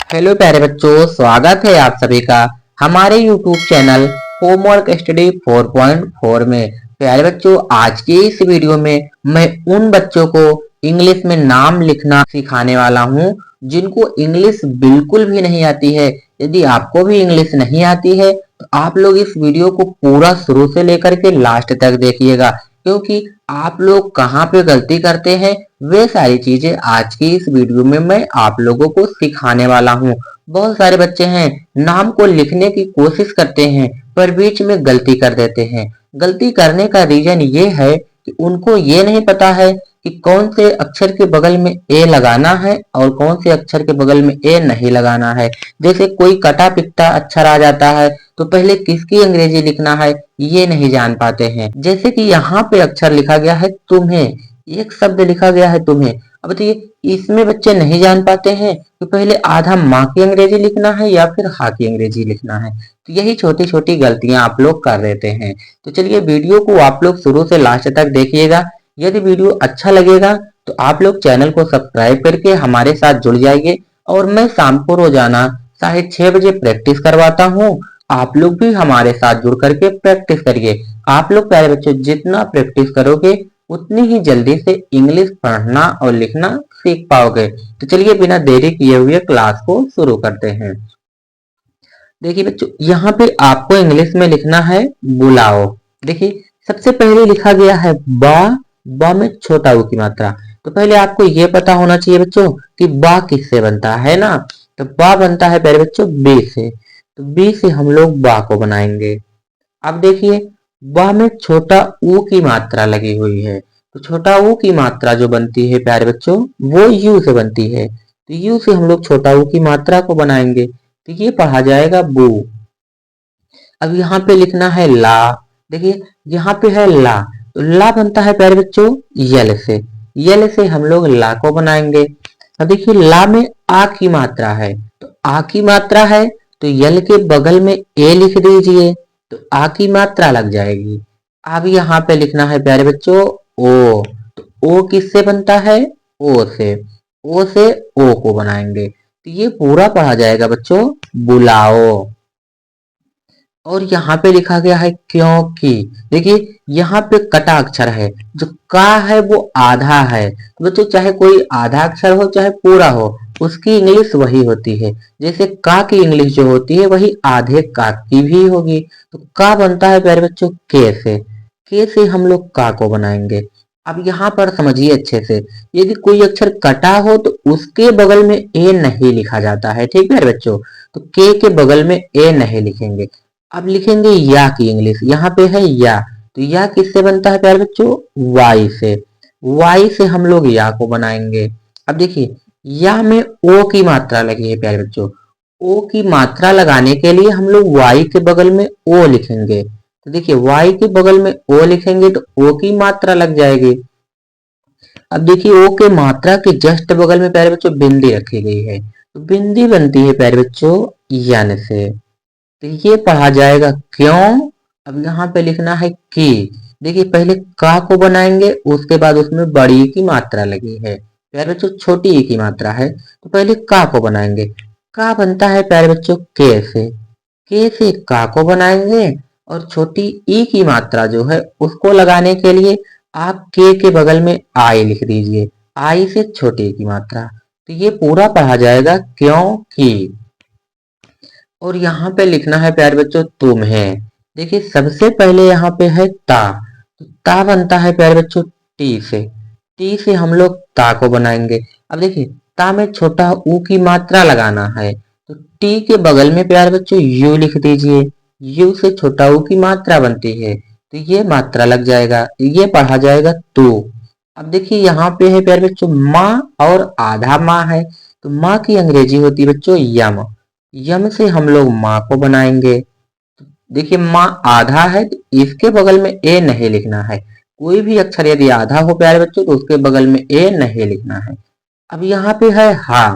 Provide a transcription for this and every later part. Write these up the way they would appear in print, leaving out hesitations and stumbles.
Hello प्यारे बच्चों, स्वागत है आप सभी का हमारे YouTube चैनल होमवर्क स्टडी 4.4 में। प्यारे बच्चों, आज के इस वीडियो में मैं उन बच्चों को इंग्लिश में नाम लिखना सिखाने वाला हूं जिनको इंग्लिश बिल्कुल भी नहीं आती है। यदि आपको भी इंग्लिश नहीं आती है तो आप लोग इस वीडियो को पूरा शुरू से लेकर के लास्ट तक देखिएगा, क्योंकि आप लोग कहाँ पे गलती करते हैं वे सारी चीजें आज की इस वीडियो में मैं आप लोगों को सिखाने वाला हूँ। बहुत सारे बच्चे हैं, नाम को लिखने की कोशिश करते हैं पर बीच में गलती कर देते हैं। गलती करने का रीजन ये है कि उनको ये नहीं पता है कि कौन से अक्षर के बगल में ए लगाना है और कौन से अक्षर के बगल में ए नहीं लगाना है। जैसे कोई कटा पिकटा अक्षर आ जाता है तो पहले किसकी अंग्रेजी लिखना है ये नहीं जान पाते हैं। जैसे कि यहाँ पे अक्षर लिखा गया है तुम्हें, एक शब्द लिखा गया है तुम्हें। अब बताइए, इसमें बच्चे नहीं जान पाते हैं कि पहले आधा माँ की अंग्रेजी लिखना है या फिर हा की अंग्रेजी लिखना है। तो यही छोटी छोटी गलतियां आप लोग कर देते हैं। तो चलिए वीडियो को आप लोग शुरू से लास्ट तक देखिएगा। यदि वीडियो अच्छा लगेगा तो आप लोग चैनल को सब्सक्राइब करके हमारे साथ जुड़ जाइए। और मैं शाम को रोजाना 6:30 बजे प्रैक्टिस करवाता हूँ। आप लोग भी हमारे साथ जुड़ करके प्रैक्टिस करिए। आप लोग प्यारे बच्चों जितना प्रैक्टिस करोगे उतनी ही जल्दी से इंग्लिश पढ़ना और लिखना सीख पाओगे। तो चलिए बिना देरी किए हुए क्लास को शुरू करते हैं। देखिए बच्चों, यहाँ पे आपको इंग्लिश में लिखना है बुलाओ। देखिए सबसे पहले लिखा गया है बा। बा में छोटा ऊ की मात्रा। तो पहले आपको ये पता होना चाहिए बच्चों कि बा किससे बनता है ना। तो बा बनता है प्यारे बच्चों बी से। तो बी से हम लोग बा को बनाएंगे। अब देखिए बा में छोटा ऊ की मात्रा लगी हुई है। तो छोटा ऊ की मात्रा जो बनती है प्यारे बच्चों वो यू से बनती है। तो यू से हम लोग छोटा ऊ की मात्रा को बनाएंगे। तो ये पढ़ा जाएगा बू। अब यहाँ पे लिखना है ला। देखिए यहाँ पे है ला। तो ला बनता है प्यारे बच्चों यल से। यल से हम लोग ला को बनाएंगे। अब देखिए ला में आ की मात्रा है। तो आ की मात्रा है तो यल के बगल में ए लिख दीजिए। तो आ की मात्रा लग जाएगी। अब यहाँ पे लिखना है प्यारे बच्चों ओ। तो ओ किससे बनता है ओ से। ओ से ओ को बनाएंगे। तो ये पूरा पढ़ा जाएगा बच्चों बुलाओ। और यहाँ पे लिखा गया है क्योंकि। देखिए यहाँ पे कटा अक्षर है। जो का है वो आधा है। तो बच्चों चाहे कोई आधा अक्षर हो चाहे पूरा हो उसकी इंग्लिश वही होती है। जैसे का की इंग्लिश जो होती है वही आधे का की भी होगी। तो का बनता है प्यारे बच्चों के से। के से हम लोग का को बनाएंगे। अब यहाँ पर समझिए अच्छे से, यदि कोई अक्षर कटा हो तो उसके बगल में ए नहीं लिखा जाता है। ठीक है बच्चों। तो के बगल में ए नहीं लिखेंगे। अब लिखेंगे या की इंग्लिश। यहाँ पे है या। तो या किससे बनता है प्यारे बच्चों वाई से। वाई से हम लोग या को बनाएंगे। अब देखिए या में ओ की मात्रा लगी है प्यारे बच्चों। ओ की मात्रा लगाने के लिए हम लोग वाई के बगल में ओ लिखेंगे। तो देखिए वाई के बगल में ओ लिखेंगे तो ओ की मात्रा लग जाएगी। अब देखिए ओ के मात्रा के जस्ट बगल में प्यारे बच्चों बिंदी रखी गई है। तो बिंदी बनती है प्यारे बच्चों यन से। तो ये पढ़ा जाएगा क्यों। अब यहाँ पे लिखना है कि। देखिए पहले का को बनाएंगे उसके बाद उसमें बड़ी की मात्रा लगी है। प्यारे बच्चों छोटी ई की मात्रा है तो पहले का को बनाएंगे। का बनता है प्यारे बच्चों के से। के से का को बनाएंगे। और छोटी ई की मात्रा जो है उसको लगाने के लिए आप के बगल में आई लिख दीजिए। आई से छोटी की मात्रा। तो ये पूरा पढ़ा जाएगा क्योंकि। और यहाँ पे लिखना है प्यारे बच्चों तुम्हें। देखिए सबसे पहले यहाँ पे है ता। तो ता बनता है प्यारे बच्चों टी से। टी से हम लोग ता को बनाएंगे। अब देखिए ता में छोटा ऊ की मात्रा लगाना है। तो टी के बगल में प्यारे बच्चों यू लिख दीजिए। यू से छोटा ऊ की मात्रा बनती है तो ये मात्रा लग जाएगा। ये पढ़ा जाएगा तू। अब देखिए यहाँ पे है प्यारे बच्चों माँ और आधा माँ है। तो माँ की अंग्रेजी होती है बच्चों यम। यम से हम लोग माँ को बनाएंगे। देखिए माँ आधा है तो इसके बगल में ए नहीं लिखना है। कोई भी अक्षर यदि आधा हो प्यारे बच्चों तो उसके बगल में ए नहीं लिखना है। अब यहाँ पे है हा।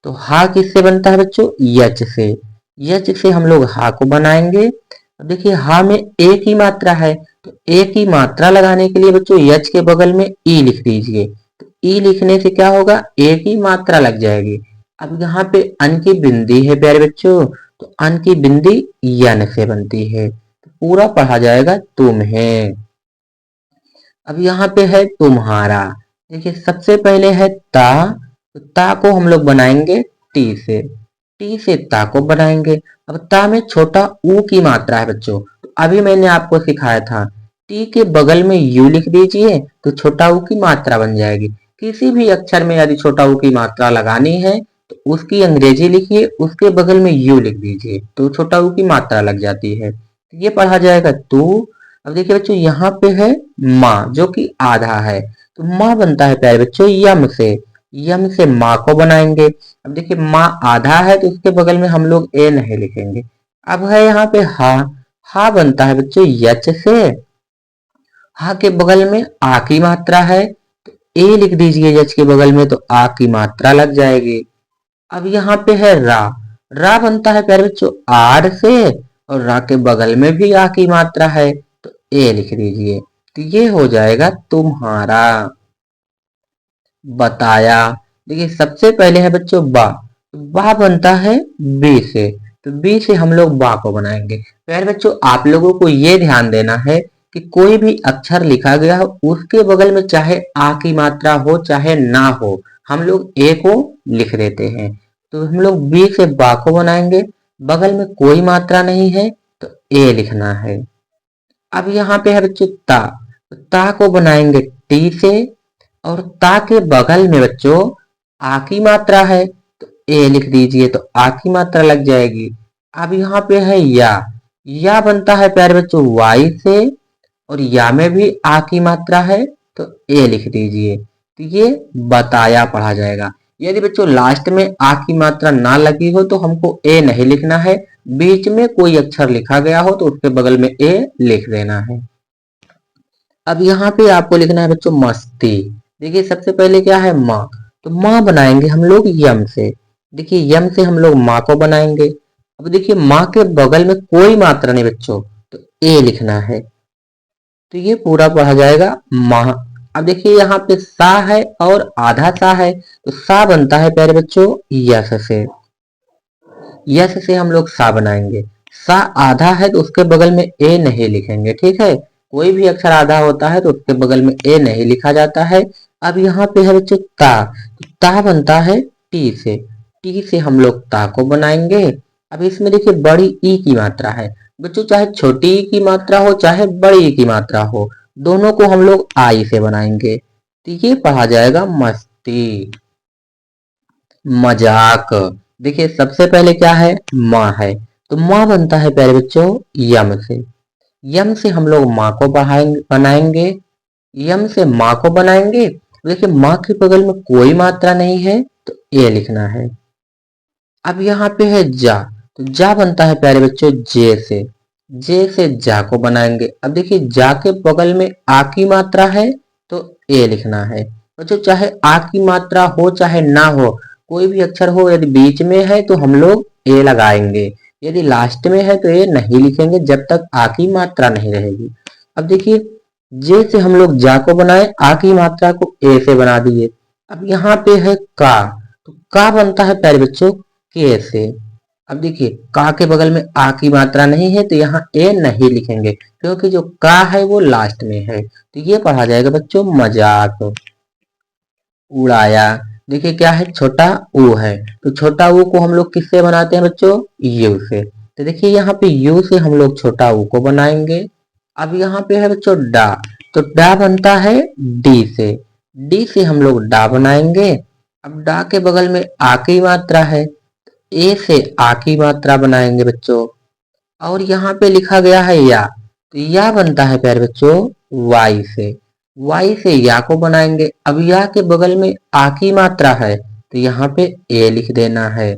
तो हा किससे बनता है बच्चों यच से। यच से हम लोग हा को बनाएंगे। अब देखिए हा में ए की मात्रा है। तो ए की मात्रा लगाने के लिए बच्चों यच के बगल में ई लिख दीजिए। तो ई लिखने से क्या होगा ए की मात्रा लग जाएगी। अब यहाँ पे अन की बिंदी है प्यारे बच्चों, तो अन की बिंदी यन से बनती है, तो पूरा पढ़ा जाएगा तुम्हें। अब यहाँ पे है तुम्हारा। देखिए सबसे पहले है ता, तो ता को हम लोग बनाएंगे टी से, टी से ता को बनाएंगे। अब ता में छोटा ऊ की मात्रा है बच्चों, तो अभी मैंने आपको सिखाया था, टी के बगल में यू लिख दीजिए तो छोटा ऊ की मात्रा बन जाएगी। किसी भी अक्षर में यदि छोटा ऊ की मात्रा लगानी है तो उसकी अंग्रेजी लिखिए, उसके बगल में यू लिख दीजिए तो छोटा ऊ की मात्रा लग जाती है। तो ये पढ़ा जाएगा तू। अब देखिए बच्चों यहाँ पे है माँ जो कि आधा है, तो माँ बनता है प्यारे बच्चों यम से, यम से माँ को बनाएंगे। अब देखिए माँ आधा है तो उसके बगल में हम लोग ए नहीं लिखेंगे। अब है यहाँ पे हा, हा बनता है बच्चों यच से, हा के बगल में आ की मात्रा है, तो ए लिख दीजिए यच के बगल में तो आ की मात्रा लग जाएगी। अब यहाँ पे है रा बनता है प्यारे बच्चों आर से, और रा के बगल में भी आ की मात्रा है तो ए लिख दीजिए, तो ये हो जाएगा तुम्हारा। बताया। देखिए सबसे पहले है बच्चों बा, तो बा बनता है बी से, तो बी से हम लोग बा को बनाएंगे। प्यारे बच्चों आप लोगों को ये ध्यान देना है कि कोई भी अक्षर लिखा गया हो उसके बगल में चाहे आ की मात्रा हो चाहे ना हो, हम लोग ए को लिख देते हैं। तो हम लोग बी से बा को बनाएंगे, बगल में कोई मात्रा नहीं है तो ए लिखना है। अब यहाँ पे है बच्चों ता, तो ता को बनाएंगे टी से, और ता के बगल में बच्चों आ की मात्रा है तो ए लिख दीजिए तो आ की मात्रा लग जाएगी। अब यहाँ पे है या बनता है प्यारे बच्चों वाई से, और या में भी आ की मात्रा है तो ए लिख दीजिए, तो ये बताया पढ़ा जाएगा। यदि बच्चों लास्ट में आ की मात्रा ना लगी हो तो हमको ए नहीं लिखना है, बीच में कोई अक्षर लिखा गया हो तो उसके बगल में ए लिख देना है। अब यहाँ पे आपको लिखना है बच्चों मस्ती। देखिए सबसे पहले क्या है माँ, तो माँ बनाएंगे हम लोग यम से। देखिए यम से हम लोग माँ को बनाएंगे। अब देखिए माँ के बगल में कोई मात्रा नहीं बच्चों, तो ए लिखना है, तो ये पूरा पढ़ा जाएगा माह। अब देखिए यहाँ पे सा है और आधा सा है, तो सा बनता है प्यारे बच्चों यस से, यस से हम लोग सा बनाएंगे। सा आधा है तो उसके बगल में ए नहीं लिखेंगे, ठीक है। कोई भी अक्षर आधा होता है तो उसके बगल में ए नहीं लिखा जाता है। अब यहाँ पे है बच्चों ता, तो ता बनता है टी से, टी से हम लोग ता को बनाएंगे। अब इसमें देखिए बड़ी ई की मात्रा है बच्चों, चाहे छोटी ई की मात्रा हो चाहे बड़ी ई की मात्रा हो, दोनों को हम लोग आई से बनाएंगे, तो ये पढ़ा जाएगा मस्ती। मजाक। देखिए सबसे पहले क्या है माँ है, तो माँ बनता है प्यारे बच्चों यम से, यम से हम लोग माँ को बनाएंगे, यम से माँ को बनाएंगे। देखिए माँ के बगल में कोई मात्रा नहीं है तो ए लिखना है। अब यहाँ पे है जा, तो जा बनता है प्यारे बच्चों जे से जा को बनाएंगे। अब देखिए जा के बगल में आ की मात्रा है तो ए लिखना है। बच्चों चाहे आ की मात्रा हो चाहे ना हो, कोई भी अक्षर हो यदि बीच में है तो हम लोग ए लगाएंगे, यदि लास्ट में है तो ए नहीं लिखेंगे जब तक आ की मात्रा नहीं रहेगी। अब देखिए जे से हम लोग जा को बनाए, आ की मात्रा को ए से बना दिए। अब यहाँ पे है का, तो का बनता है प्यारे बच्चों के से। अब देखिए का के बगल में आ की मात्रा नहीं है तो यहाँ ए नहीं लिखेंगे, क्योंकि जो का है वो लास्ट में है, तो ये पढ़ा जाएगा बच्चों मजाक। उड़ाया। देखिए क्या है छोटा ऊ है, तो छोटा ऊ को हम लोग किससे बनाते हैं बच्चों यू से, तो देखिए यहाँ पे यू से हम लोग छोटा ऊ को बनाएंगे। अब यहाँ पे है बच्चों डा, तो डा बनता है डी से, डी से हम लोग डा बनाएंगे। अब डा के बगल में आ की मात्रा है, ए से आ की मात्रा बनाएंगे बच्चों। और यहाँ पे लिखा गया है या, तो या बनता है प्यारे बच्चों वाई से, वाई से या को बनाएंगे। अब या के बगल में आ की मात्रा है तो यहाँ पे ए लिख देना है,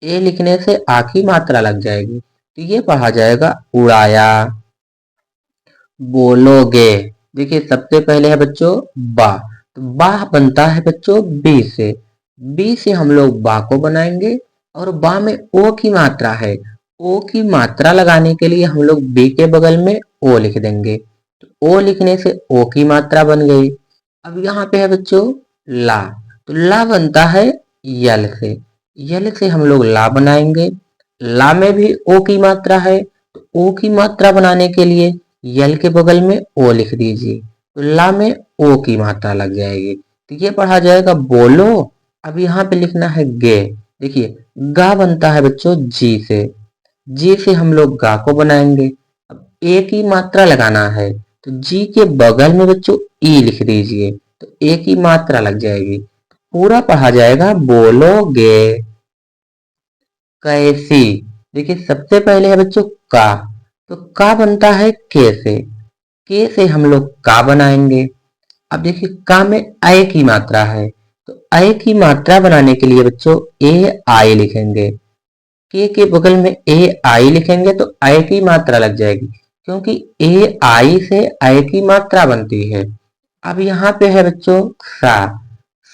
ए लिखने से आ की मात्रा लग जाएगी, तो ये पढ़ा जाएगा उड़ाया। बोलोगे। देखिए सबसे पहले है बच्चों बा, तो बा बनता है बच्चों बी से हम लोग बा को बनाएंगे। और बा में ओ की मात्रा है, ओ की मात्रा लगाने के लिए हम लोग बी के बगल में ओ लिख देंगे, तो ओ लिखने से ओ की मात्रा बन गई। अब यहाँ पे है बच्चों ला, तो ला बनता है यल से, यल से हम लोग ला बनाएंगे। ला में भी ओ की मात्रा है, तो ओ की मात्रा बनाने के लिए यल के बगल में ओ लिख दीजिए, तो ला में ओ की मात्रा लग जाएगी। तो ये पढ़ा जाएगा बोलो। अब यहाँ पे लिखना है गे। देखिए गा बनता है बच्चों जी से, जी से हम लोग गा को बनाएंगे। अब ए की मात्रा लगाना है, तो जी के बगल में बच्चों ई लिख दीजिए, तो ए की मात्रा लग जाएगी। पूरा पढ़ा जाएगा बोलोगे। कैसी। देखिए सबसे पहले है बच्चों का, तो का बनता है के से, के से हम लोग का बनाएंगे। अब देखिए का में अय की मात्रा है, तो अय की मात्रा बनाने के लिए बच्चों ए आई लिखेंगे। के बगल में ए आई लिखेंगे तो आई की मात्रा लग जाएगी, क्योंकि ए आई से आई की मात्रा बनती है। अब यहाँ पे है बच्चों सा।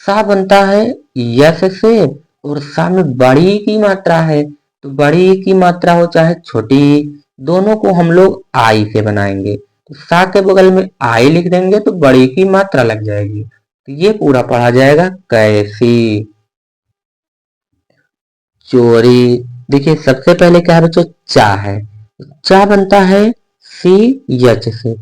सा बनता है यस से, और सा में बड़ी की मात्रा है, तो बड़ी की मात्रा हो चाहे छोटी, दोनों को हम लोग आई से बनाएंगे। तो सा के बगल में आई लिख देंगे तो बड़ी की मात्रा लग जाएगी। तो ये पूरा पढ़ा जाएगा कैसी। चोरी। देखिए सबसे पहले क्या है बच्चों चा है, चा बनता है सी एच से,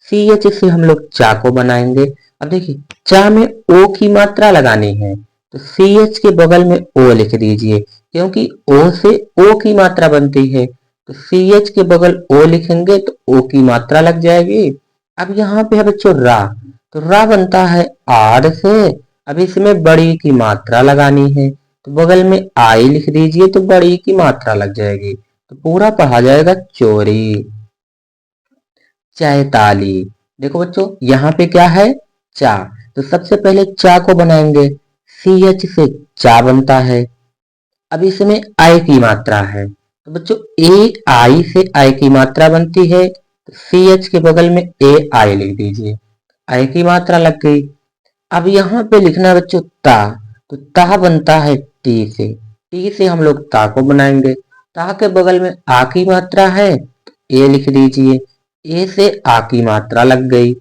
सी एच से हम लोग चा को बनाएंगे। अब देखिए चा में ओ की मात्रा लगानी है, तो सी एच के बगल में ओ लिख दीजिए, क्योंकि ओ से ओ की मात्रा बनती है, तो सी एच के बगल ओ लिखेंगे तो ओ की मात्रा लग जाएगी। अब यहाँ पे है बच्चों रा, तो रा बनता है आर से। अब इसमें बड़ी की मात्रा लगानी है, तो बगल में आई लिख दीजिए तो बड़ी की मात्रा लग जाएगी। तो पूरा पढ़ा जाएगा चोरी। चैताली। देखो बच्चों यहाँ पे क्या है चा, तो सबसे पहले चा को बनाएंगे। सी एच से चा बनता है। अब इसमें आई की मात्रा है, तो बच्चों एक आई से आई की मात्रा बनती है, तो सी एच के बगल में ए आई लिख दीजिए, आई की मात्रा लग गई। अब यहाँ पे लिखना है बच्चों ता, तो ता बनता है टी से, टी से हम लोग ता को बनाएंगे। ता के बगल में आ की मात्रा है, तो ए लिख दीजिए, ए से आ की मात्रा लग गई।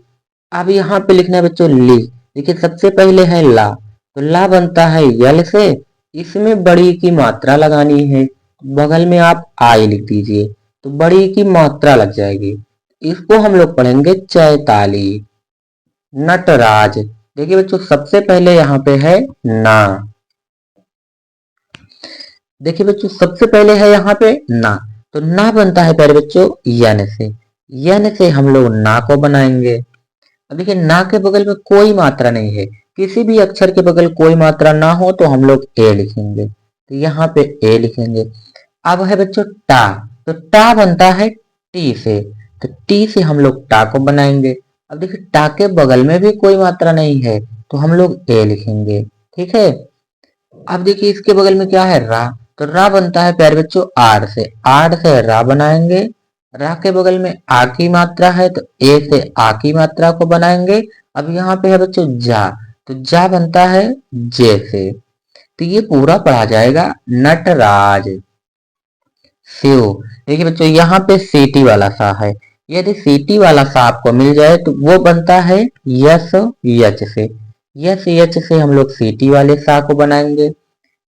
अब यहाँ पे लिखना है बच्चों ली। देखिए सबसे पहले है ला, तो ला बनता है यल से, इसमें बड़ी की मात्रा लगानी है, बगल में आप आई लिख दीजिए, तो बड़ी की मात्रा लग जाएगी। इसको हम लोग पढ़ेंगे चैताली। नटराज। देखिए बच्चों सबसे पहले यहाँ पे है ना। देखिए बच्चों सबसे पहले है यहाँ पे ना, तो ना बनता है पहले बच्चों यन से, यन से हम लोग ना को बनाएंगे। अब देखिए ना के बगल में कोई मात्रा नहीं है, किसी भी अक्षर के बगल कोई मात्रा ना हो तो हम लोग ए लिखेंगे, तो यहाँ पे ए लिखेंगे। अब है बच्चों टा, तो टा बनता है टी से, तो टी से हम लोग टा को बनाएंगे। अब देखिए टा के बगल में भी कोई मात्रा नहीं है, तो हम लोग ए लिखेंगे। ठीक है। अब देखिए इसके बगल में क्या है रा, तो रा बनता है प्यारे बच्चों आर से, आर से रा बनाएंगे। रा के बगल में आ की मात्रा है, तो ए से आ की मात्रा को बनाएंगे। अब यहाँ पे है बच्चों जा, तो जा बनता है जे से। तो ये पूरा पढ़ा जाएगा नटराज। शिव। देखिए बच्चों यहाँ पे सीटी वाला सा है, यदि सीटी वाला सा आपको मिल जाए तो वो बनता है यस यच से, यस यच से हम लोग सीटी वाले सा को बनाएंगे।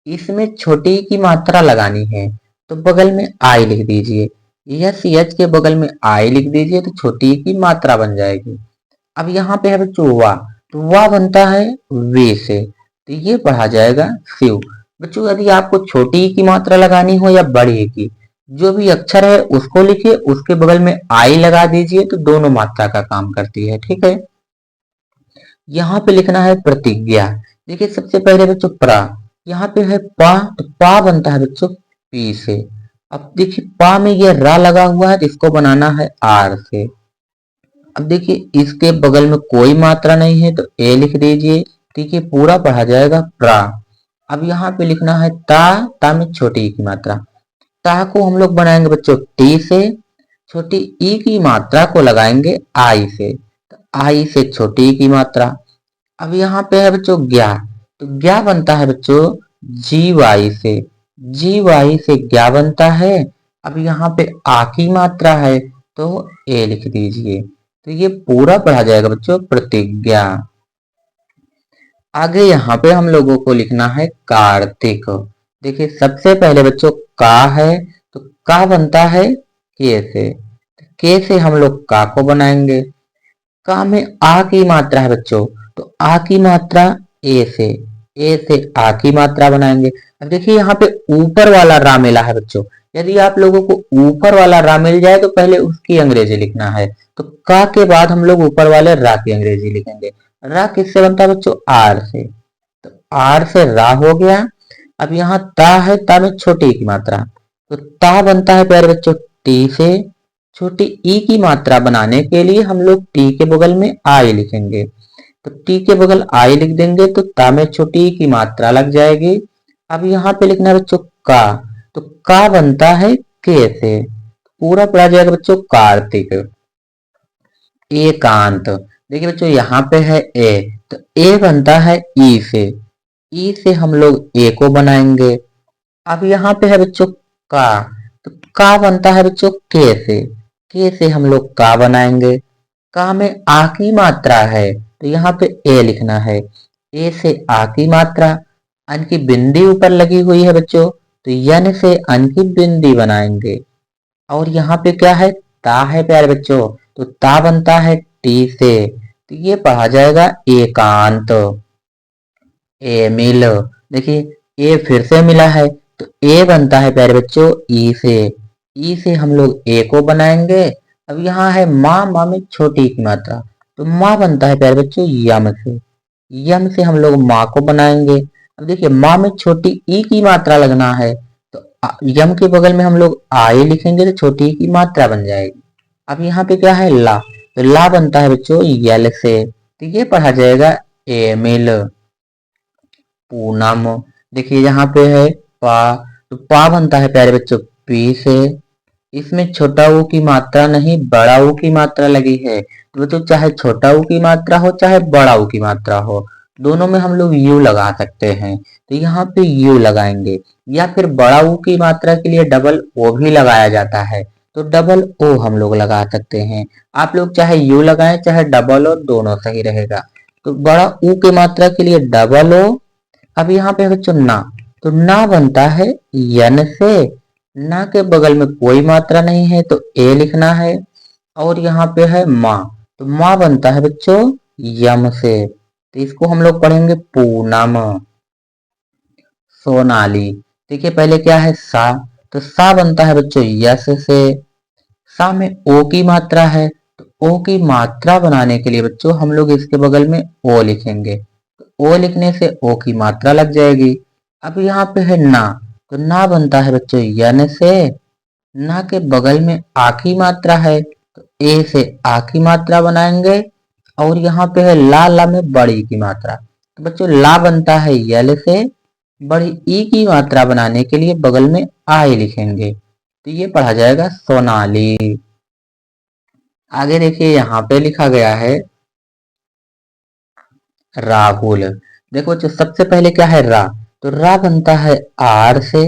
इसमें छोटी की मात्रा लगानी है, तो बगल में आई लिख दीजिए, यस यच के बगल में आई लिख दीजिए तो छोटी की मात्रा बन जाएगी। अब यहाँ पे है बच्चों वाह, तो वाह बनता है वे से, तो ये पढ़ा जाएगा शिव। बच्चों यदि आपको छोटी की मात्रा लगानी हो या बड़ी की, जो भी अक्षर है उसको लिखिए, उसके बगल में आई लगा दीजिए तो दोनों मात्रा का काम करती है। ठीक है। यहाँ पे लिखना है प्रतिज्ञा। देखिए सबसे पहले बच्चों प्रा, यहाँ पे है पा, तो पा बनता है बच्चों पी से। अब देखिए पा में ये रा लगा हुआ है, तो इसको बनाना है आर से। अब देखिए इसके बगल में कोई मात्रा नहीं है, तो ए लिख दीजिए। ठीक है पूरा पढ़ा जाएगा प्रा। अब यहाँ पे लिखना है ता, ता में छोटी की मात्रा, ता को हम लोग बनाएंगे बच्चों टी से, छोटी ई की मात्रा को लगाएंगे आई से, तो आई से छोटी ई की मात्रा। अब यहाँ पे है बच्चों ज्ञा, तो ज्ञा बनता है बच्चों जी वाई से, जी वाई से ज्ञा बनता है। अब यहाँ पे आ की मात्रा है, तो ए लिख दीजिए। तो ये पूरा पढ़ा जाएगा बच्चों प्रतिज्ञा। आगे यहाँ पे हम लोगों को लिखना है कार्तिक। देखिए सबसे पहले बच्चों का है, तो का बनता है के से। के से हम लोग का को बनाएंगे। का में आ की मात्रा है बच्चों, तो आ की मात्रा ए से आ की मात्रा बनाएंगे। अब देखिए यहाँ पे ऊपर वाला रा मिला है बच्चों। यदि आप लोगों को ऊपर वाला रा मिल जाए तो पहले उसकी अंग्रेजी लिखना है। तो का के बाद हम लोग ऊपर वाले रा की अंग्रेजी लिखेंगे। रा किससे बनता है बच्चों? आर से। तो आर से रा हो गया। अब यहाँ ता है, ता में छोटी की मात्रा, तो ता बनता है प्यारे बच्चों टी से। छोटी ई की मात्रा बनाने के लिए हम लोग टी के बगल में आई लिखेंगे। तो टी के बगल आई लिख देंगे तो ता में छोटी ई की मात्रा लग जाएगी। अब यहाँ पे लिखना है बच्चों का, तो का बनता है के से। पूरा पढ़ा जाएगा बच्चों कार्तिक। एकांत, देखिए बच्चों यहाँ पे है ए, तो ए बनता है ई से। ई से हम लोग ए को बनाएंगे। अब यहाँ पे है बच्चों का, तो का बनता है बच्चों के से। के से हम लोग का बनाएंगे। का में आ की मात्रा है, तो यहाँ पे ए लिखना है। ए से आ की मात्रा, अन की बिंदी ऊपर लगी हुई है बच्चों, तो यन से अन की बिंदी बनाएंगे। और यहाँ पे क्या है? ता है प्यारे बच्चों, तो ता बनता है टी से। तो ये पढ़ा जाएगा एकांत। ए मिल, देखिए ए फिर से मिला है, तो ए बनता है प्यारे बच्चों ई से। ई से हम लोग ए को बनाएंगे। अब यहाँ है माँ, माँ में छोटी की मात्रा, तो माँ बनता है प्यारे बच्चों यम से। यम से हम लोग माँ को बनाएंगे। अब देखिए माँ में छोटी ई की मात्रा लगना है, तो यम के बगल में हम लोग आई लिखेंगे, तो छोटी ई की मात्रा बन जाएगी। अब यहाँ पे क्या है? ला, तो ला बनता है बच्चों यल से। तो ये पढ़ा जाएगा एमिल। पूनम, देखिए यहाँ पे है पा, तो पा बनता है प्यारे बच्चों पी से। इसमें छोटा ऊ की मात्रा नहीं, बड़ा ऊ की मात्रा लगी है, तो बच्चों चाहे छोटा ऊ की मात्रा हो चाहे बड़ा ऊ की मात्रा हो, दोनों में हम लोग यू लगा सकते हैं। तो यहाँ पे यू लगाएंगे। या फिर बड़ा ऊ की मात्रा के लिए डबल ओ भी लगाया जाता है, तो डबल ओ हम लोग लगा सकते हैं। आप लोग चाहे यू लगाएं चाहे डबल ओ, दोनों सही रहेगा। तो बड़ा ऊ की मात्रा के लिए डबल ओ। अब यहाँ पे बच्चों ना, तो ना बनता है यन से। ना के बगल में कोई मात्रा नहीं है, तो ए लिखना है। और यहाँ पे है माँ, तो माँ बनता है बच्चों यम से। तो इसको हम लोग पढ़ेंगे पूनम। सोनाली, देखिए पहले क्या है? सा, तो सा बनता है बच्चों यस से। सा में ओ की मात्रा है, तो ओ की मात्रा बनाने के लिए बच्चों हम लोग इसके बगल में ओ लिखेंगे। तो ओ लिखने से ओ की मात्रा लग जाएगी। अब यहाँ पे है ना, तो ना बनता है बच्चों यन से। ना के बगल में आ की मात्रा है, तो ए से आ की मात्रा बनाएंगे। और यहाँ पे है ला, ला में बड़ी की मात्रा, तो बच्चों ला बनता है यल से। बड़ी ई की मात्रा बनाने के लिए बगल में आई लिखेंगे। तो ये पढ़ा जाएगा सोनाली। आगे देखिए यहाँ पे लिखा गया है राहुल। देखो जो सबसे पहले क्या है? रा, तो रा बनता है आर से।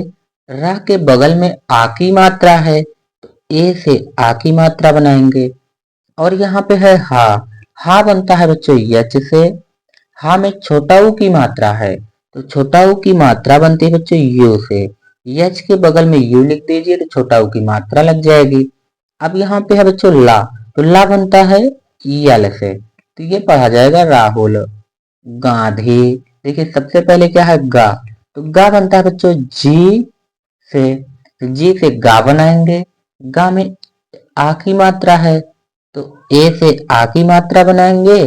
रा के बगल में आ की मात्रा है, तो ए से आ की मात्रा बनाएंगे। और यहाँ पे है हा, हा बनता है बच्चों यच से। हा में छोटा ऊ की मात्रा है, तो छोटा ऊ की मात्रा बनती है बच्चों यू से। यच के बगल में यू लिख दीजिए, तो छोटा ऊ की मात्रा लग जाएगी। अब यहाँ पे है बच्चों ला, तो ला बनता है यल से। तो ये पढ़ा जाएगा राहुल। गांधी, देखिए सबसे पहले क्या है? गा, तो गा बनता है बच्चों जी से। तो जी से गा बनाएंगे। गा में आ की मात्रा है, तो ए से आ की मात्रा बनाएंगे।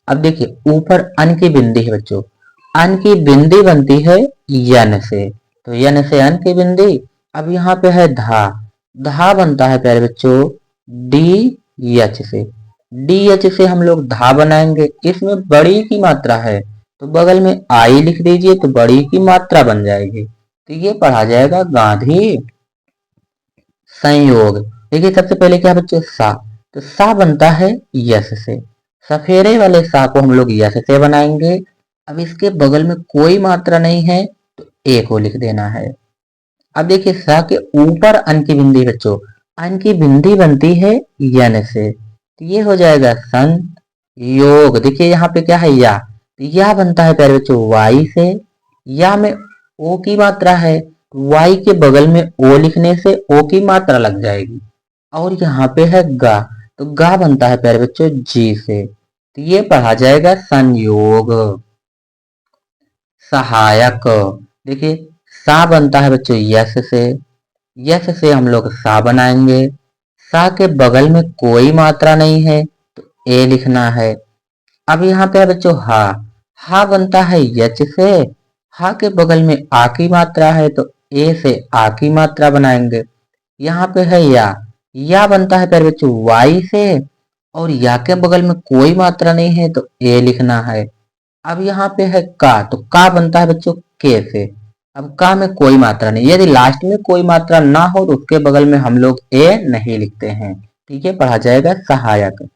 अब देखिए ऊपर अन की बिंदी है बच्चों, अन की बिंदी बनती है यन से, तो यन से अन की बिंदी। अब यहाँ पे है धा, धा बनता है प्यारे बच्चों डी एच से। डी एच से हम लोग धा बनाएंगे। इसमें बड़ी की मात्रा है, तो बगल में आई लिख दीजिए, तो बड़ी की मात्रा बन जाएगी। तो ये पढ़ा जाएगा गांधी संयोग। देखिए सबसे पहले क्या बच्चों? सा, तो सा बनता है यस से। सफेरे वाले सा को हम लोग यस से बनाएंगे। अब इसके बगल में कोई मात्रा नहीं है, तो ए को लिख देना है। अब देखिए सा के ऊपर अन की बिंदी बच्चों, अन की बिंदी बनती है यन से, तो ये हो जाएगा सन योग। देखिए यहाँ पे क्या है? या, तो या बनता है प्यारे बच्चों वाई से। या में ओ की मात्रा है, वाई के बगल में ओ लिखने से ओ की मात्रा लग जाएगी। और यहाँ पे है गा, तो गा बनता है प्यारे बच्चों जी से, तो ये पढ़ा जाएगा संयोग। सहायक, देखिए सा बनता है बच्चों यस से, यस से हम लोग सा बनाएंगे। सा के बगल में कोई मात्रा नहीं है तो ए लिखना है। अब यहाँ पे है बच्चों हा, हा बनता है यच से, हा के बगल में आ की मात्रा है तो ए से आ की मात्रा बनाएंगे। यहाँ पे है या बनता है प्यारे बच्चों वाई से, और या के बगल में कोई मात्रा नहीं है तो ए लिखना है। अब यहाँ पे है का, तो का बनता है बच्चों के से। अब का में कोई मात्रा नहीं, यदि लास्ट में कोई मात्रा ना हो तो उसके बगल में हम लोग ए नहीं लिखते हैं। ठीक है, पढ़ा जाएगा सहायक।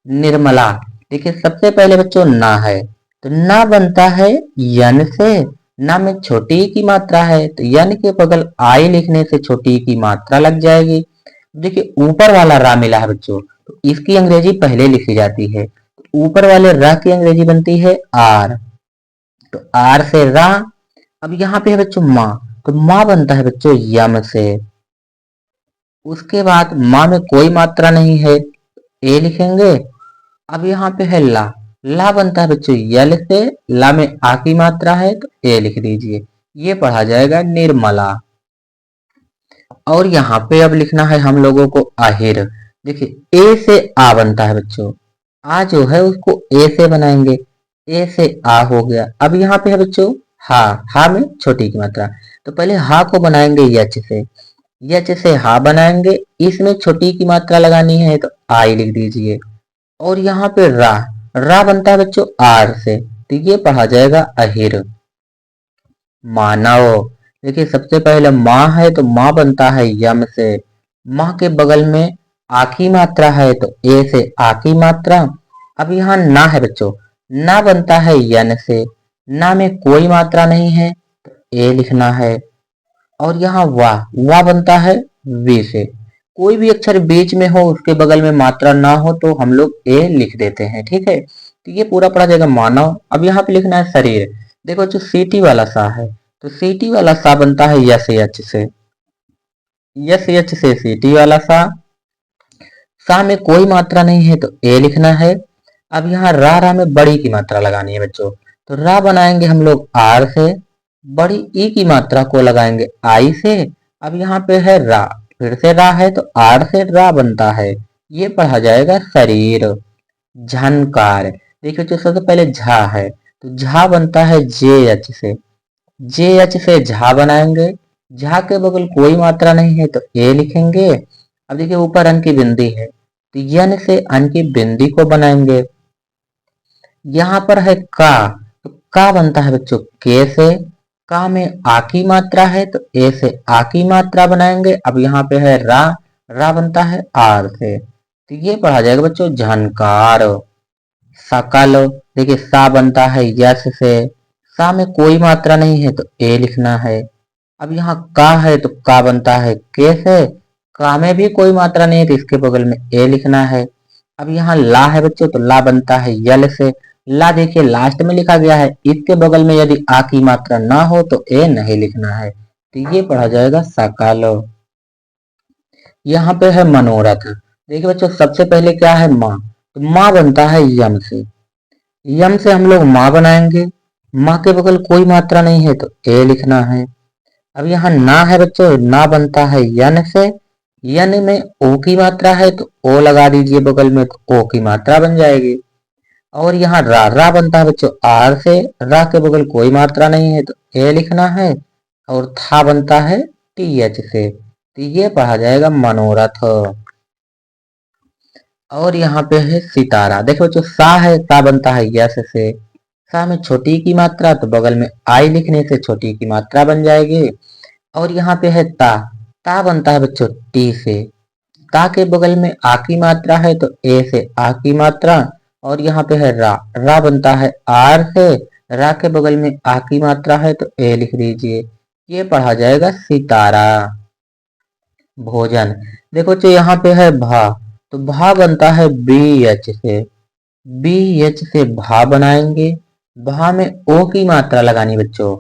निर्मला, देखिए सबसे पहले बच्चों ना है, तो ना बनता है यन से, ना में छोटी की मात्रा है तो यन के बगल आई लिखने से छोटी की मात्रा लग जाएगी। देखिए ऊपर वाला रा मिला है बच्चों, तो इसकी अंग्रेजी पहले लिखी जाती है। ऊपर वाले रा की अंग्रेजी बनती है आर, तो आर से रा। अब यहाँ पे है बच्चों माँ, तो माँ बनता है बच्चों यम से। उसके बाद माँ में कोई मात्रा नहीं है, ए लिखेंगे। अब यहाँ पे है ला, ला बनता है बच्चों यल से, ला में आ की मात्रा है तो ए लिख दीजिए। ये पढ़ा जाएगा निर्मला। और यहाँ पे अब लिखना है हम लोगों को आहिर। देखिए ए से आ बनता है बच्चों, आ जो है उसको ए से बनाएंगे, ए से आ हो गया। अब यहाँ पे है बच्चों हा, हा में छोटी की मात्रा, तो पहले हा को बनाएंगे यच से, यच से हा बनाएंगे, इसमें छोटी की मात्रा लगानी है तो आई लिख दीजिए। और यहाँ पे रा बनता है बच्चों आर से, तो ये पढ़ा जाएगा अहिर। मानव, देखिए सबसे पहले माँ है तो माँ बनता है यम से, माँ के बगल में आ की मात्रा है तो ए से आ की मात्रा। अब यहाँ ना है बच्चों, ना बनता है यन से, ना में कोई मात्रा नहीं है तो ए लिखना है। और यहाँ वाह बनता है वी से, कोई भी अक्षर बीच में हो उसके बगल में मात्रा ना हो तो हम लोग ए लिख देते हैं। ठीक है, तो ये पूरा पढ़ा जाएगा मानव। अब यहाँ पे लिखना है शरीर। देखो जो सीटी वाला सा है, तो सीटी वाला सा बनता है यस एच से, यस एच से सीटी वाला सा। सा में कोई मात्रा नहीं है तो ए लिखना है। अब यहाँ रा में बड़ी की मात्रा लगानी है बच्चों, तो रा बनाएंगे हम लोग आर से, बड़ी ई की मात्रा को लगाएंगे आई से। अब यहाँ पे है रा, फिर से रा है तो आर से रा बनता है। ये पढ़ा जाएगा शरीर। झनकार, देखिए जो सबसे पहले झा है, तो झा बनता है जे एच से, जे एच से झा बनाएंगे, झा के बगल कोई मात्रा नहीं है तो ए लिखेंगे। अब देखिए ऊपर अन की बिंदी है, तो यन से अन की बिंदी को बनाएंगे। यहाँ पर है का, तो का बनता है बच्चों के से, का में आ की मात्रा है तो ए से आ की मात्रा बनाएंगे। अब यहाँ पे है रा बनता है आर से, तो ये पढ़ा जाएगा बच्चों झनकार। सकल, देखिए सा बनता है यस से, सा में कोई मात्रा नहीं है तो ए लिखना है। अब यहाँ का है तो का बनता है के से, का में भी कोई मात्रा नहीं है तो इसके बगल में ए लिखना है। अब यहाँ ला है बच्चों, तो ला बनता है यल से, ला देखिए लास्ट में लिखा गया है, इसके बगल में यदि आ की मात्रा ना हो तो ए नहीं लिखना है। तो ये पढ़ा जाएगा सकालो। यहाँ पे है मनोरथ। देखिए बच्चों सबसे पहले क्या है माँ, तो माँ बनता है यम से, यम से हम लोग माँ बनाएंगे, माँ के बगल कोई मात्रा नहीं है तो ए लिखना है। अब यहाँ ना है बच्चों, ना बनता है यन से, यन में ओ की मात्रा है तो ओ लगा दीजिए बगल में, तो ओ की मात्रा बन जाएगी। और यहाँ रा बनता है बच्चों आर से, रा के बगल कोई मात्रा नहीं है तो ए लिखना है। और था बनता है टी एच से, तो ये पढ़ा जाएगा मनोरथ। और यहाँ पे है सितारा। देखो जो सा है, सा बनता है यस से, सा में छोटी की मात्रा तो बगल में आई लिखने से छोटी की मात्रा बन जाएगी। और यहाँ पे है ता बनता है बच्चों टी से, ता के बगल में आ की मात्रा है तो ए से आ की मात्रा। और यहाँ पे है रा बनता है आर से, रा के बगल में आ की मात्रा है तो ए लिख दीजिए। ये पढ़ा जाएगा सितारा। भोजन, देखो जो यहाँ पे है भा, तो भा बनता है बी एच से, बी एच से भा बनाएंगे, भा में ओ की मात्रा लगानी बच्चों,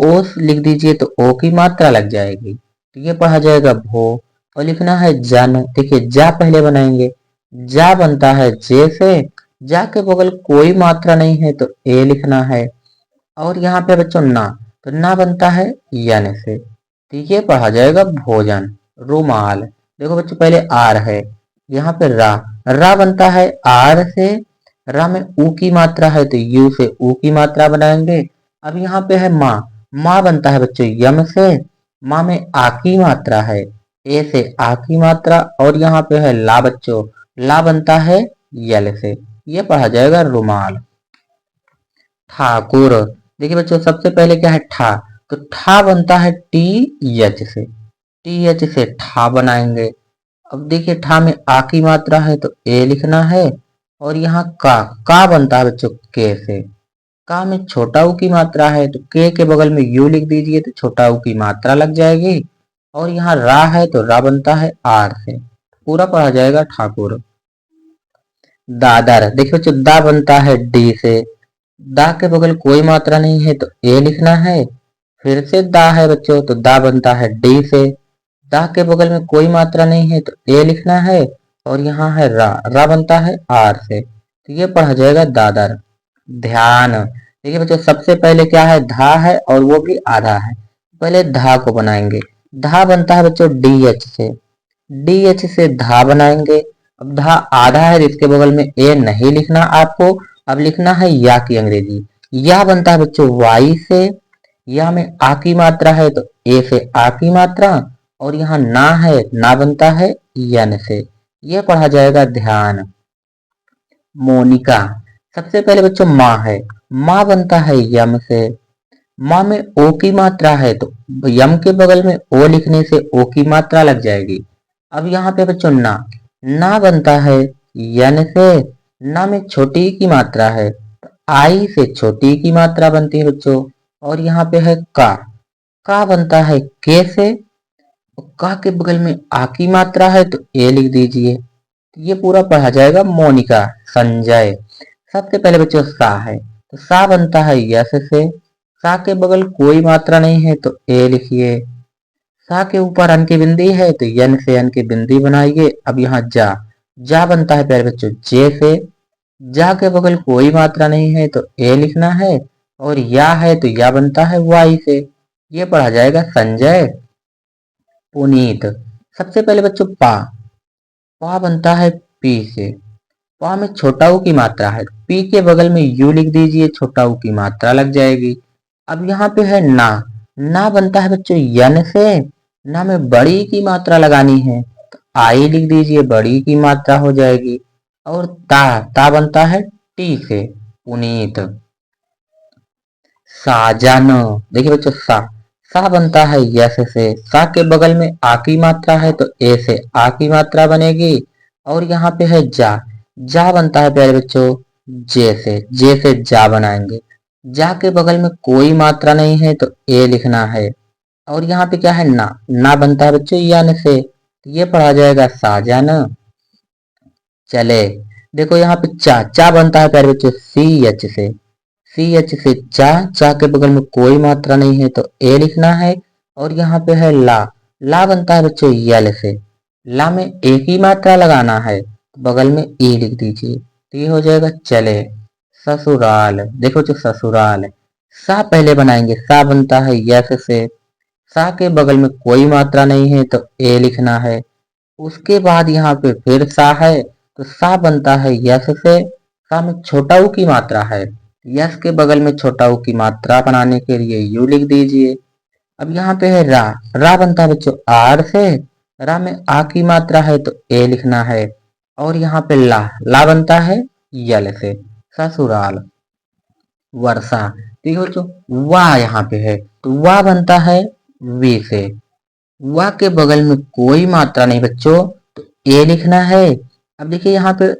ओ लिख दीजिए तो ओ की मात्रा लग जाएगी, तो ये पढ़ा जाएगा भो। और लिखना है जन, देखिए जा पहले बनाएंगे, जा बनता है जे से, जा के बगल कोई मात्रा नहीं है तो ए लिखना है। और यहाँ पे बच्चों ना, तो ना बनता है यन से, तो ये पढ़ा जाएगा भोजन। रुमाल, देखो बच्चों पहले आर है, यहाँ पे रा बनता है आर से, रा में ऊ की मात्रा है तो यू से ऊ की मात्रा बनाएंगे। अब यहाँ पे है माँ, माँ बनता है बच्चों यम से, माँ में आ की मात्रा है, ए से आ की मात्रा। और यहाँ पे है ला बच्चों, ला बनता है यल से, ये पढ़ा जाएगा रुमाल। ठाकुर, देखिए बच्चों सबसे पहले क्या है ठा, तो ठा बनता है टी एच से, टी एच से ठा बनाएंगे। अब देखिए ठा में आ की मात्रा है तो ए लिखना है। और यहाँ का बनता है बच्चों के से, का में छोटा ऊ की मात्रा है तो के बगल में यू लिख दीजिए तो छोटा ऊ की मात्रा लग जाएगी। और यहाँ रा है तो रा बनता है आर से, पूरा पढ़ा जाएगा ठाकुर। दादर, देखिए बच्चों दा बनता है डी से, दा के बगल कोई मात्रा नहीं है तो ए लिखना है। फिर से दा है बच्चों, तो दा बनता है डी से, दा के बगल में कोई मात्रा नहीं है तो ए लिखना है। और यहाँ है रा बनता है आर से, तो ये पढ़ा जाएगा दादर। ध्यान, देखिए बच्चों सबसे पहले क्या है धा है और वो भी आधा है, पहले धा को बनाएंगे। धा बनता है बच्चों डी एच से, डी एच से धा बनाएंगे। अब धा आधा है, इसके बगल में ए नहीं लिखना आपको, अब लिखना है या की अंग्रेजी। या बनता है बच्चों वाई से, या में आ की मात्रा है तो ए से आ की मात्रा। और यहाँ ना है, ना बनता है यन से, ये पढ़ा जाएगा ध्यान। मोनिका, सबसे पहले बच्चों माँ है, माँ बनता है यम से, माँ में ओ की मात्रा है तो यम के बगल में ओ लिखने से ओ की मात्रा लग जाएगी। अब यहाँ पे बच्चों ना बनता है यन से, ना में छोटी की मात्रा है तो आई से छोटी की मात्रा बनती है बच्चों। और यहाँ पे है का बनता है के से, का के बगल में आ की मात्रा है तो ए लिख दीजिए, ये पूरा पढ़ा जाएगा मोनिका। संजय, सबसे पहले बच्चों सा है, तो सा बनता है यस से, सा के बगल कोई मात्रा नहीं है तो ए लिखिए। सा के ऊपर अन की बिंदी है तो यन से अन की बिंदी बनाइए। अब यहाँ जा बनता है प्यारे बच्चों जे से, जा के बगल कोई मात्रा नहीं है तो ए लिखना है। और या है तो या बनता है वाई से, ये पढ़ा जाएगा संजय। पुनीत, सबसे पहले बच्चों पा बनता है पी से, पा में छोटा ऊ की मात्रा है, पी के बगल में यू लिख दीजिए, छोटा ऊ की मात्रा लग जाएगी। अब यहाँ पे है ना बनता है बच्चों यन से, ना में बड़ी की मात्रा लगानी है तो आई लिख दीजिए, बड़ी की मात्रा हो जाएगी। और ता बनता है टी से, पुनीत। साजन, देखिए बच्चों सा बनता है यस से, सा के बगल में आ की मात्रा है तो ए से आ की मात्रा बनेगी। और यहाँ पे है जा बनता है प्यारे बच्चों जे से जा बनाएंगे। जा के बगल में कोई मात्रा नहीं है तो ए लिखना है। और यहाँ पे क्या है ना बनता है बच्चों यन से, तो ये पढ़ा जाएगा साजन। चले, देखो यहाँ पे चा बनता है प्यारे बच्चों सी एच से चा के बगल में कोई मात्रा नहीं है तो ए लिखना है। और यहाँ पे है ला बनता है बच्चों यल से, ला में एक ही मात्रा लगाना है, बगल में ई लिख दीजिए, तो ये हो जाएगा चले। ससुराल, देखो जो ससुराल है, सा पहले बनाएंगे, सा बनता है यस से, सा के बगल में कोई मात्रा नहीं है तो ए लिखना है। उसके बाद यहाँ पे फिर सा है, तो सा बनता है यस से, सा में छोटा ऊ की मात्रा है, यस के बगल में छोटा ऊ की मात्रा बनाने के लिए यू लिख दीजिए। अब यहाँ पे है रा बनता है बच्चों आर से, रा में आ की मात्रा है तो ए लिखना है। और यहाँ पे ला बनता है यल से, ससुराल। वर्षा, देखो जो वाह यहाँ पे है, तो वाह बनता है वी से, वाह के बगल में कोई मात्रा नहीं बच्चों तो ए लिखना है। अब देखिए यहाँ पे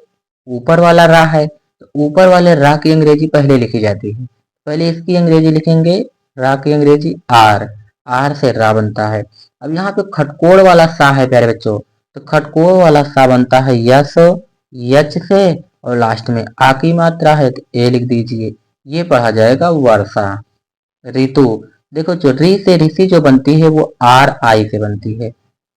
ऊपर वाला रा है, तो ऊपर वाले रा की अंग्रेजी पहले लिखी जाती है, पहले इसकी अंग्रेजी लिखेंगे, रा की अंग्रेजी आर से रा बनता है। अब यहाँ पे खटकोड़ वाला सा है प्यारे बच्चों, तो खटकोड़ वाला सा बनता है यस यच से, और लास्ट में आ की मात्रा है तो ए लिख दीजिए, ये पढ़ा जाएगा वर्षा। ऋतु, देखो जो री से ऋषि जो बनती है वो आर आई से बनती है,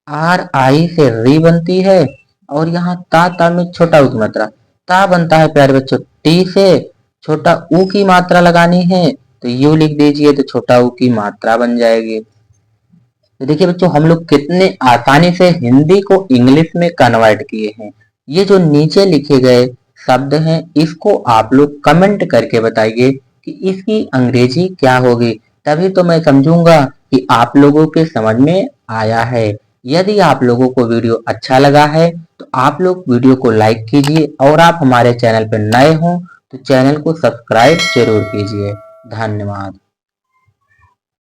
आर आई से री बनती है। और यहाँ ता में छोटा ऊ की मात्रा, ता बनता है प्यारे बच्चों टी से, छोटा ऊ की मात्रा लगानी है तो यू लिख दीजिए, तो छोटा ऊ की मात्रा बन जाएगी। तो देखिए बच्चों हम लोग कितने आसानी से हिंदी को इंग्लिश में कन्वर्ट किए हैं। ये जो नीचे लिखे गए शब्द हैं इसको आप लोग कमेंट करके बताइए कि इसकी अंग्रेजी क्या होगी, तभी तो मैं समझूंगा कि आप लोगों के समझ में आया है। यदि आप लोगों को वीडियो अच्छा लगा है तो आप लोग वीडियो को लाइक कीजिए, और आप हमारे चैनल पर नए हों तो चैनल को सब्सक्राइब जरूर कीजिए। धन्यवाद।